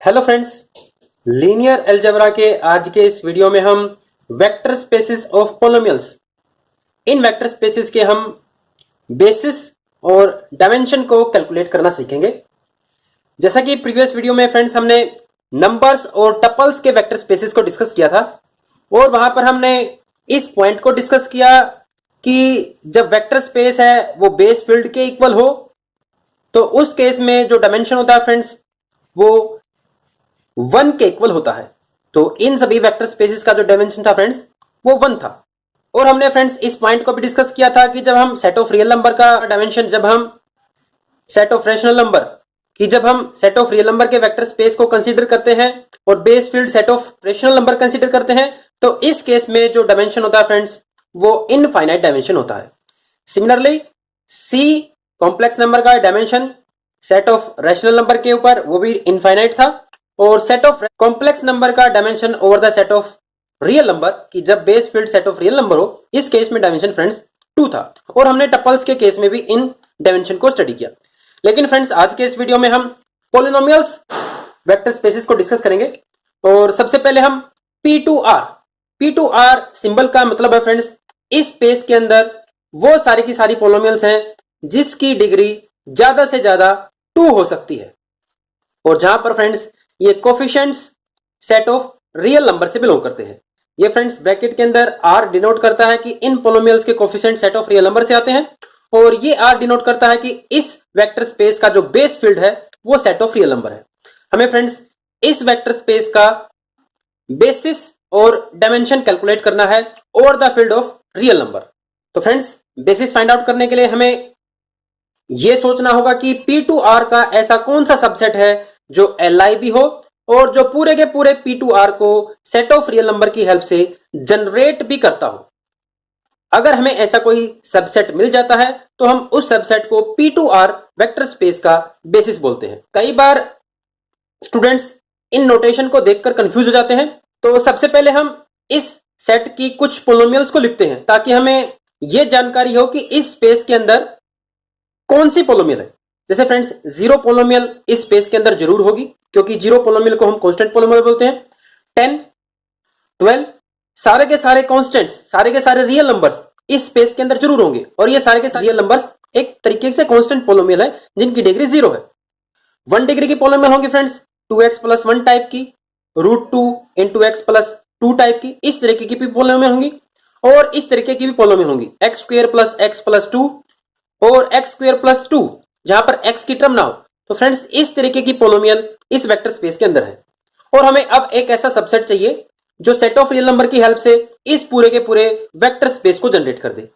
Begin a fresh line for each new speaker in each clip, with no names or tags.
Hello friends, linear algebra के आज के इस वीडियो में हम vector spaces of polynomials, in vector spaces के हम बेसिस और डायमेंशन को कैलकुलेट करना सीखेंगे। जैसा कि प्रीवियस वीडियो में फ्रेंड्स हमने नंबर्स और टपल्स के वेक्टर स्पेसेस को डिस्कस किया था और वहां पर हमने इस पॉइंट को डिस्कस किया कि जब वेक्टर स्पेस है वो बेस फील्ड के इक्वल हो तो उस केस में जो डायमेंशन होता है फ्रेंड्स वो 1 के इक्वल होता है। तो इन सभी वेक्टर स्पेसेस का जो डायमेंशन था फ्रेंड्स वो 1 था। और हमने फ्रेंड्स इस पॉइंट को भी डिस्कस किया था कि जब हम सेट ऑफ रियल नंबर का डायमेंशन, जब हम सेट ऑफ रैशनल नंबर कि जब हम सेट ऑफ रियल नंबर के वेक्टर स्पेस को कंसीडर करते हैं और base field set of rational number consider करते हैं तो इस केस में जो डायमेंशन होता है फ्रेंड्स वो इनफाइनाइट डायमेंशन होता है। सिमिलरली सी कॉम्प्लेक्स नंबर का dimension set of rational number के ऊपर वो भी इनफाइनाइट था और सेट ऑफ कॉम्प्लेक्स नंबर का dimension over the set of real number कि जब base field set of real number हो, इस केस में डायमेंशन फ्रेंड्स 2 था। और हमने टपल्स के केस में भी इन डायमेंशन को स्टडी किया। लेकिन फ्रेंड्स आज के इस वीडियो में हम पॉलिनोमियल्स वेक्टर स्पेसेस को डिस्कस करेंगे और सबसे पहले हम P2R सिंबल का मतलब है फ्रेंड्स इस स्पेस के अंदर वो सारी की सारी पॉलिनोमियल्स हैं जिसकी डिग्री ज्यादा से ज्यादा 2 हो सकती है और जहां पर फ्रेंड्स ये coefficients set of real number से बिलोंग करते हैं। ये फ्रेंड्स ब्रैकेट के अंदर R डिनोट करता है कि इन पॉलिनोमियल्स के coefficient set of real number से आते हैं और ये R डिनोट करता है कि इस वेक्टर स्पेस का जो बेस फील्ड है वो सेट ऑफ रियल नंबर है। हमें फ्रेंड्स इस वेक्टर स्पेस का बेसिस और डायमेंशन कैलकुलेट करना है over the field of real number. तो फ्रेंड्स बेसिस फाइंड आउट करने के लिए हमें यह सोचना होगा कि P2R का ऐसा कौन सा सबसेट है जो Li भी हो और जो पूरे के पूरे P2R को सेट ऑफ रियल नंबर की हेल्प से जनरेट भी करता हो। अगर हमें ऐसा कोई सबसेट मिल जाता है तो हम उस सबसेट को P2R वेक्टर स्पेस का बेसिस बोलते हैं। कई बार स्टूडेंट्स इन नोटेशन को देखकर कंफ्यूज हो जाते हैं, तो सबसे पहले हम इस सेट की कुछ पॉलिनोमियल्स को लिखते हैं ताकि हमें यह जानकारी हो कि इस स्पेस के अंदर कौन सी पॉलिनोमियल है। जैसे फ्रेंड्स 0 पॉलिनोमियल इस स्पेस के अंदर जरूर होगी क्योंकि 0 पॉलिनोमियल को हम कांस्टेंट पॉलिनोमियल बोलते हैं। 10, 12 सारे के सारे कांस्टेंट्स, सारे के सारे रियल नंबर्स इस स्पेस के अंदर जरूर होंगे और ये सारे के सारे रियल नंबर्स एक तरीके से कांस्टेंट पॉलिनोमियल है जिनकी डिग्री 0 है। 1 डिग्री की पॉलिनोमियल होंगी फ्रेंड्स 2x + 1 टाइप की, √2 × x + 2 टाइप की, इस तरीके की भी पॉलिनोमियल होंगी और इस तरीके की भी पॉलिनोमियल होंगी x² + x + 2 और x² + 2 जहां पर x की टर्म ना हो। तो फ्रेंड्स इस तरीके की पॉलिनोमियल इस वेक्टर स्पेस के अंदर है और हमें अब एक ऐसा सबसेट चाहिए जो सेट ऑफ रियल नंबर की हेल्प से इस पूरे के पूरे वेक्टर स्पेस को जनरेट कर दे।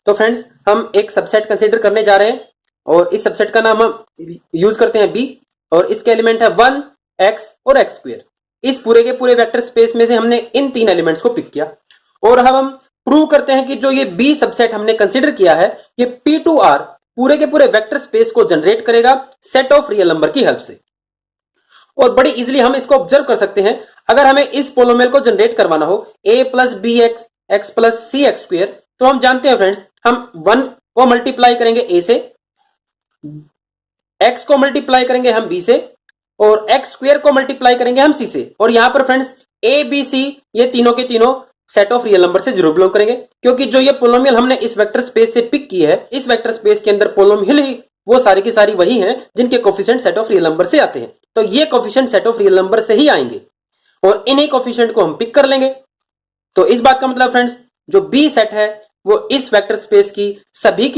तो फ्रेंड्स हम एक सबसेट कंसीडर करने जा रहे हैं और इस सबसेट का नाम हम यूज करते हैं B और इसके एलिमेंट है 1, x और x²। इस पूरे के पूरे वेक्टर स्पेस में से हमने इन 3 एलिमेंट्स को पिक किया और अब हम प्रूव करते हैं कि जो ये B सबसेट हमने कंसीडर किया है ये P2R पूरे के पूरे वेक्टर स्पेस को जनरेट करेगा सेट ऑफ रियल नंबर की हेल्प से। और बड़ी इजीली हम इसको ऑब्जर्व कर सकते हैं। अगर हमें इस पॉलिनोमियल को जनरेट करवाना हो a + bx x + cx² तो हम जानते हैं फ्रेंड्स हम 1 को मल्टीप्लाई करेंगे a से, x को मल्टीप्लाई करेंगे हम b से और x² को मल्टीप्लाई करेंगे हम c से। और यहां पर फ्रेंड्स a b c ये तीनों के तीनों सेट ऑफ रियल नंबर से जरूर बिलोंग करेंगे क्योंकि जो ये पॉलिनोमियल हमने इस वेक्टर स्पेस से पिक की है, इस वेक्टर स्पेस के अंदर पॉलिनोमियल ही वो सारी की सारी वही हैं जिनके coefficient set of real number से आते हैं। तो ये coefficient set of real number से ही आएंगे और इन्हीं कोफिशिएंट को हम पिक कर लेंगे। तो इस बात का मतलब फ्रेंड्स जो बी सेट है वो इस वेक्टर स्पेस की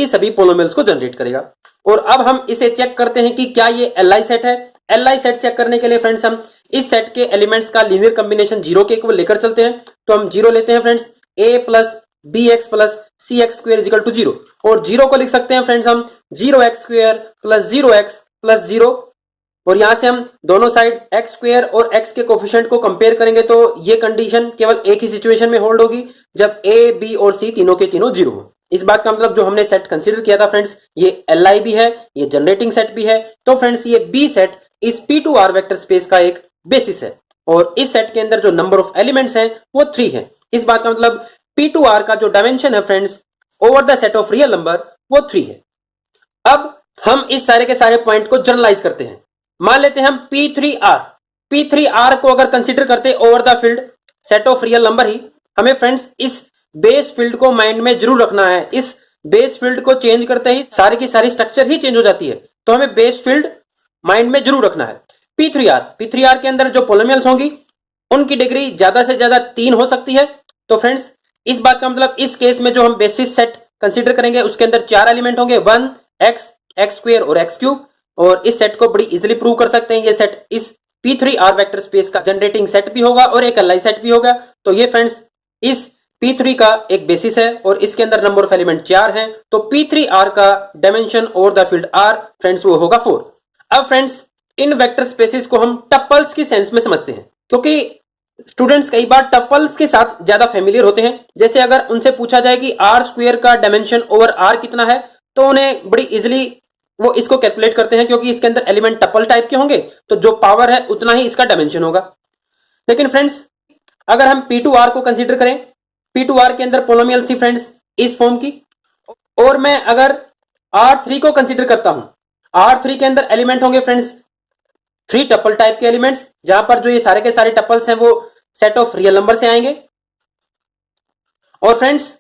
सभी पॉलिनोमियल्स को जनरेट करेगा। और अब हम इसे चेक करते हैं कि क्या ये Li सेट है। Li सेट चेक करने के लिए फ्रेंड्स हम इस सेट के एलिमेंट्स का लीनियर कॉम्बिनेशन 0 के इक्वल लेकर चलते हैं। तो हम 0 लेते हैं फ्रेंड्स a + bx + cx² = 0 और 0 को लिख सकते हैं फ्रेंड्स हम 0x² + 0x + 0 और यहां से हम दोनों साइड x² और x के कोफिशिएंट को कंपेयर करेंगे तो ये कंडीशन केवल एक ही सिचुएशन में होल्ड होगी जब a b और c तीनों के तीनों 0 हो। इस बात का मतलब जो हमने सेट कंसीडर किया था फ्रेंड्स ये Li भी है, ये जनरेटिंग सेट भी है। तो फ्रेंड्स ये B सेट इस P2R वेक्टर स्पेस का एक बेसिस है और इस सेट के अंदर जो नंबर ऑफ एलिमेंट्स हैं वो 3 है। इस बात का मतलब P2R का जो डायमेंशन है friends over the set of real number वो 3 है। अब हम इस सारे के सारे पॉइंट को जनरलाइज करते हैं। मान लेते हैं हम P3R P3R को अगर कंसीडर करते over the field set of real number ही, हमें फ्रेंड्स इस बेस फील्ड को माइंड में जरूर रखना है। इस बेस फील्ड को चेंज करते ही सारी की सारी स्ट्रक्चर ही चेंज हो जाती है, तो हमें बेस फील्ड माइंड में जरूर रखना है। P3R के अंदर जो पोलोमियल्स होंगी उनकी डिग्री ज्यादा से ज्यादा 3 हो सकती है। तो फ्रेंड्स इस बात का मतलब इस केस में जो हम बेसिस सेट कंसीडर करेंगे उसके अंदर 4 एलिमेंट होंगे, 1 x, x स्क्वायर और x क्यूब। और इस सेट को बड़ी इजीली प्रूव कर सकते हैं। ये सेट इस P3R वेक्टर स्पेस का जनरेटिंग सेट भी होगा और एक एलाइ सेट भी होगा। तो ये फ्रेंड्स इस P3 का एक बेसिस है और इसके अंदर नंबर ऑफ एलिमेंट 4 हैं। तो P3R का dimension over the field R friends वो होगा 4। अब फ्रेंड्स इन वेक्टर स्पेसिस को हम टपल्स की सेंस में समझते हैं, क्योंकि स्टूडेंट्स कई बार टपल्स के साथ ज्यादा फेमिलियर होते हैं। जैसे अगर उनसे पूछा जाए कि आर स्क्वायर का डायमेंशन ओवर आर कितना है, तो उन्हें बड़ी इजीली वो इसको कैलकुलेट करते हैं, क्योंकि इसके अंदर एलिमेंट टपल टाइप के होंगे तो जो पावर है उतना ही इसका डायमेंशन होगा। लेकिन फ्रेंड्स अगर हम P2R को कंसीडर करें, P2R के अंदर पोलोमियल थी फ्रेंड्स इस फॉर्म की, और मैं अगर R3 को कंसीडर करता हूं, R3 के अंदर एलिमेंट होंगे फ्रेंड्स 3 टपल टाइप के एलिमेंट्स, जहां पर जो ये सारे के सारे टपल्स हैं वो सेट ऑफ रियल नंबर से आएंगे। और फ्रेंड्स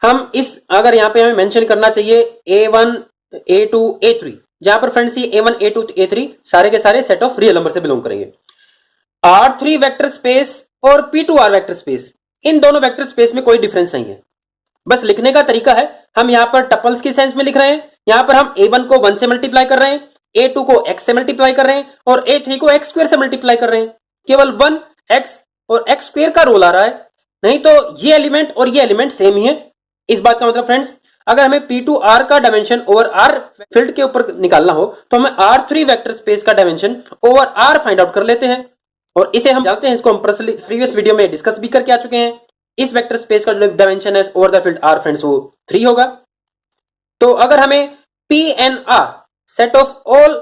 हम इस अगर यहां पे हमें मेंशन करना चाहिए A1 A2 A3, जहां पर फ्रेंड्स ये A1 A2 A3 सारे के सारे सेट ऑफ रियल नंबर से बिलोंग करेंगे। R3 वेक्टर स्पेस और P2R वेक्टर स्पेस, इन दोनों वेक्टर स्पेस में कोई डिफरेंस नहीं है, बस लिखने का तरीका है। हम यहां पर टपल्स की सेंस में लिख रहे हैं, यहां पर हम A1 को 1 से मल्टीप्लाई कर रहे हैं, A2 को x से मल्टीप्लाई कर रहे हैं और A3 को x स्क्वायर से मल्टीप्लाई कर रहे हैं। केवल 1 x और x स्क्वायर का रोल आ रहा है, नहीं तो ये एलिमेंट और ये एलिमेंट सेम ही है। इस बात का मतलब फ्रेंड्स अगर हमें P2R का डायमेंशन ओवर R फील्ड के ऊपर निकालना हो तो हमें R3 वेक्टर स्पेस का dimension over R find out कर लेते हैं, और इसे हम जानते हैं, इसको हम प्रीवियस वीडियो में डिस्कस भी करके आ चुके हैं। इस वेक्टर स्पेस का जो डायमेंशन है over the field R friends वो 3 होगा। तो अगर हमें PNR set of all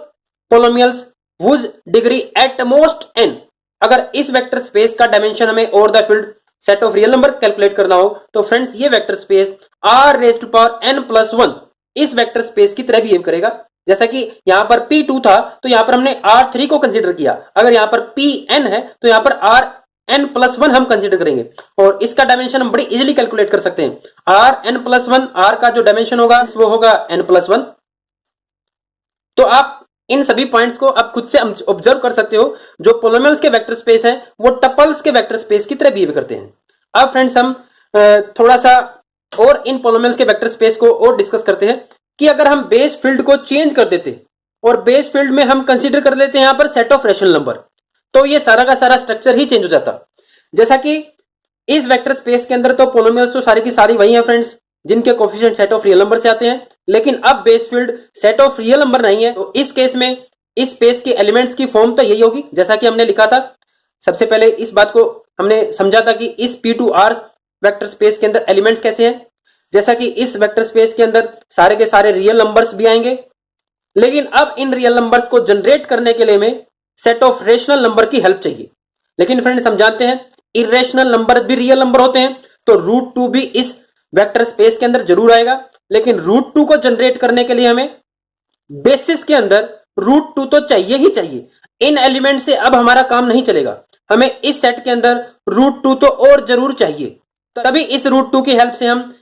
polynomials whose degree at most n, अगर इस वेक्टर स्पेस का डायमेंशन हमें over the field set of real number calculate करना हो तो फ्रेंड्स ये vector space r raise to power n+1 इस वेक्टर स्पेस की तरह बिहेव करेगा। जैसा कि यहां पर P2 था तो यहां पर हमने R3 को कंसीडर किया, अगर यहां पर Pn है तो यहां पर Rn+1 हम कंसीडर करेंगे और इसका डायमेंशन हम बड़ी इजीली कैलकुलेट कर सकते हैं। Rn+1 R का जो डायमेंशन होगा वो होगा n+1। तो आप इन सभी पॉइंट्स को आप खुद से ऑब्जर्व कर सकते हो, जो पोलोमियल्स के वेक्टर स्पेस हैं वो टपल्स के वेक्टर स्पेस की तरह बिहेव करते हैं। अब फ्रेंड्स हम थोड़ा सा और इन पोलोमियल्स के वेक्टर स्पेस को और डिस्कस करते हैं कि अगर हम बेस फील्ड को चेंज कर देते और बेस फील्ड में हम कंसीडर कर लेते हैं यहां पर सेट ऑफ रेशनल नंबर, तो ये सारा का सारा स्ट्रक्चर ही चेंज हो जाता। जैसा कि इस वेक्टर स्पेस के अंदर तो पोलोमियल्स तो सारी की सारी वही है फ्रेंड्स जिनके coefficient set of real number से आते हैं, लेकिन अब base field set of real number नहीं है। तो इस केस में इस स्पेस के एलिमेंट्स की फॉर्म तो यही होगी जैसा कि हमने लिखा था। सबसे पहले इस बात को हमने समझा था कि इस P2R वेक्टर स्पेस के अंदर एलिमेंट्स कैसे हैं, जैसा कि इस वेक्टर स्पेस के अंदर सारे के सारे रियल नंबर्स भी आएंगे, लेकिन अब इन रियल नंबर्स को जनरेट करने के लिए हमें सेट ऑफ रेशनल नंबर की हेल्प चाहिए। लेकिन फ्रेंड्स हम जानते हैं इरेशनल नंबर भी रियल नंबर होते हैं, तो √2 भी इस वेक्टर स्पेस के अंदर जरूर आएगा, लेकिन √2 को जनरेट करने के लिए हमें बेसिस के अंदर √2 तो चाहिए ही चाहिए। इन एलिमेंट से अब हमारा काम नहीं चलेगा, हमें इस सेट के अंदर √2 तो और जरूर चाहिए, तभी इस √2 की हेल्प से हम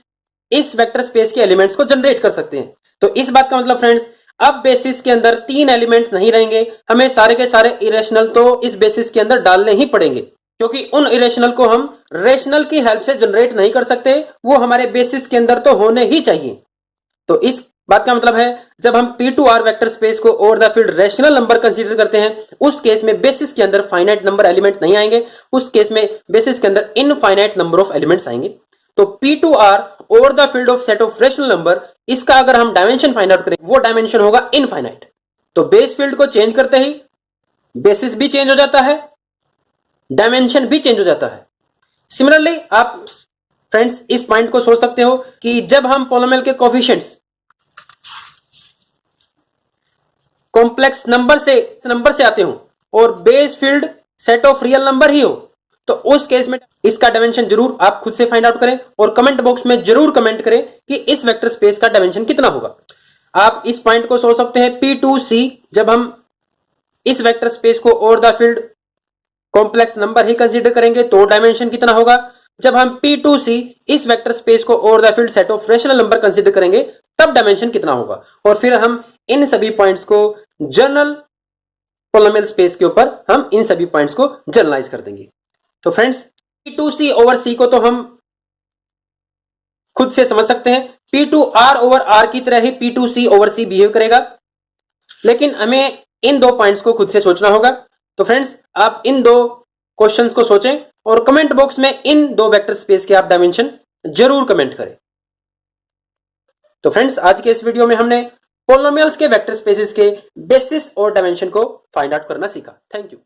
इस वेक्टर स्पेस के एलिमेंट्स को जनरेट कर सकते हैं। तो इस बात का मतलब फ्रेंड्स अब बेसिस के अंदर 3 एलिमेंट नहीं रहेंगे, हमें सारे के सारे इरेशनल तो इस बेसिस के अंदर डालने ही पड़ेंगे, क्योंकि उन इरेशनल को हम रेशनल की हेल्प से जनरेट नहीं कर सकते, वो हमारे बेसिस के अंदर तो होने ही चाहिए। तो इस बात का मतलब है जब हम P2R वेक्टर स्पेस को over the field rational number consider करते हैं उस केस में बेसिस के अंदर फाइनाइट नंबर एलिमेंट नहीं आएंगे, उस केस में बेसिस के अंदर इनफाइनाइट नंबर ऑफ एलिमेंट्स आएंगे। तो P2R over the field of set of rational number, इसका अगर हम डायमेंशन फाइंड आउट करें वो डायमेंशन होगा इनफाइनाइट। तो बेस फील्ड को चेंज करते ही बेसिस भी चेंज हो जाता है, डायमेंशन भी चेंज हो जाता है। सिमिलरली आप फ्रेंड्स इस पॉइंट को सोच सकते हो कि जब हम पोलोमियल के कोफिशिएंट्स कॉम्प्लेक्स नंबर से आते हो और base field set of real number ही हो, तो उस केस में इसका डायमेंशन जरूर आप खुद से फाइंड आउट करें और कमेंट बॉक्स में जरूर कमेंट करें कि इस वेक्टर स्पेस का डायमेंशन कितना होगा। आप इस पॉइंट को सोच सकते हैं P2C, जब हम इस वेक्टर स्पेस को over the field complex number he consider करेंगे तो डायमेंशन कितना होगा। जब हम P2C इस वेक्टर स्पेस को over the field set of rational number consider करेंगे तब डायमेंशन कितना होगा। और फिर हम इन सभी पॉइंट्स को जनरल पॉलिनोमियल स्पेस के ऊपर हम इन सभी पॉइंट्स को जनरलाइज कर देंगे। तो फ्रेंड्स P2C ओवर C को तो हम खुद से समझ सकते हैं, P2R ओवर R की तरह ही P2C ओवर C बिहेव करेगा, लेकिन हमें इन दो पॉइंट्स को खुद से सोचना होगा। तो फ्रेंड्स आप इन दो क्वेश्चंस को सोचें और कमेंट बॉक्स में इन दो वेक्टर स्पेस के आप डायमेंशन जरूर कमेंट करें। तो फ्रेंड्स आज के इस वीडियो में हमने पॉलिनोमियल्स के वेक्टर स्पेसेस के बेसिस और डायमेंशन को फाइंड आउट करना सीखा। Thank you.